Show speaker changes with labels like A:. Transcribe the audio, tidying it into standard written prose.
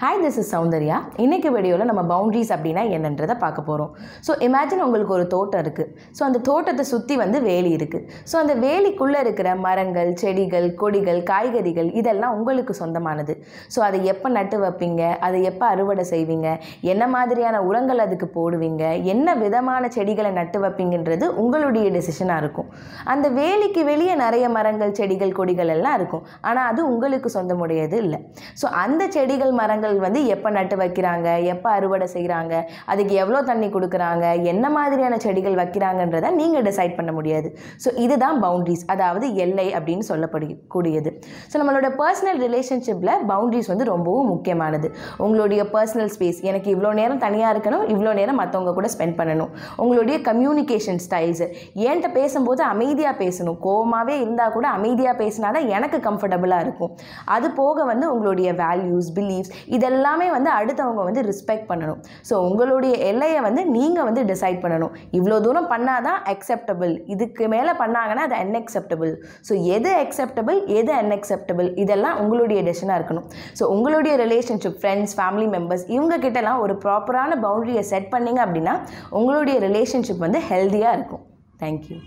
A: Hi, this is Soundarya. இன்னைக்கு வீடியோல நம்ம பவுண்டரிஸ் அப்படினா என்னன்றதை பார்க்க போறோம். சோ இமேஜின் உங்களுக்கு ஒரு தோட்டம் இருக்கு. சோ அந்த தோட்டத்தை சுத்தி வேலி இருக்கு. சோ அந்த வேலிக்குள்ள இருக்கிற மரங்கள், செடிகள், கொடிகள், காய்கறிகள் இதெல்லாம் உங்களுக்கு சொந்தமானது. சோ அதை எப்ப நட்டு வைப்பீங்க? அதை எப்ப அறுவடை செய்வீங்க? என்ன மாதிரியான உரங்கள் அதுக்கு போடுவீங்க? என்ன விதமான செடிகளை நட்டு வைப்பீங்கன்றது உங்களுடைய டிசிஷனா இருக்கும். அந்த வேலிக்கு வெளியே நிறைய மரங்கள், செடிகள், கொடிகள் எல்லாம் இருக்கும். ஆனா அது உங்களுக்கு சொந்தமுடையது இல்ல. சோ அந்த செடிகள், மரங்கள் எப்ப நட்டு வைக்கிறாங்க, எப்ப அறுவடை செய்றாங்க, அதுக்கு எவ்வளவு தண்ணி கொடுக்கறாங்க, என்ன மாதிரியான செடிகள் வைக்கிறாங்கன்றதை நீங்க டிசைட் பண்ண முடியாது. சோ இதுதான் பவுண்டரிஸ், அதாவது எல்லை அப்படினு சொல்லக்கூடியது. சோ நம்மளோட பர்சனல் ரிலேஷன்ஷிப்ல பவுண்டரிஸ் ரொம்பவும் முக்கியமானது. உங்களுடைய பர்சனல் ஸ்பேஸ், எனக்கு இவ்ளோ நேரம் தனியா இருக்கணும், இவ்ளோ நேரம் மத்தவங்க கூட ஸ்பெண்ட் பண்ணணும். உங்களுடைய கம்யூனிகேஷன் ஸ்டைல்ஸ், ஏன்ட்ட பேசும்போது அமைதியா பேசணும், கோவமாவே இருந்தா கூட அமைதியா பேசினாதான் எனக்கு கம்ஃபர்டபுளா இருக்கும். அது போக உங்களுடைய வேல்யூஸ், பிலீஃப்ஸ் இதெல்லாமே அடுத்தவங்க ரெஸ்பெக்ட் பண்ணணும். ஸோ உங்களுடைய எல்லையை நீங்கள் டிசைட் பண்ணணும். இவ்வளோ தூரம் பண்ணாதான் அக்செப்டபிள், இதுக்கு மேலே பண்ணாங்கன்னா அது அன்அக்செப்டபிள். ஸோ எது அக்செப்டபிள், எது அன்அக்செப்டபிள் இதெல்லாம் உங்களுடைய டெசிஷனாக இருக்கணும். ஸோ உங்களுடைய ரிலேஷன்ஷிப், ஃப்ரெண்ட்ஸ், ஃபேமிலி மெம்பர்ஸ் இவங்க கிட்டலாம் ஒரு ப்ராப்பரான பவுண்டரியை செட் பண்ணிங்க அப்படின்னா உங்களுடைய ரிலேஷன்ஷிப் ஹெல்த்தியாக இருக்கும். தேங்க்யூ.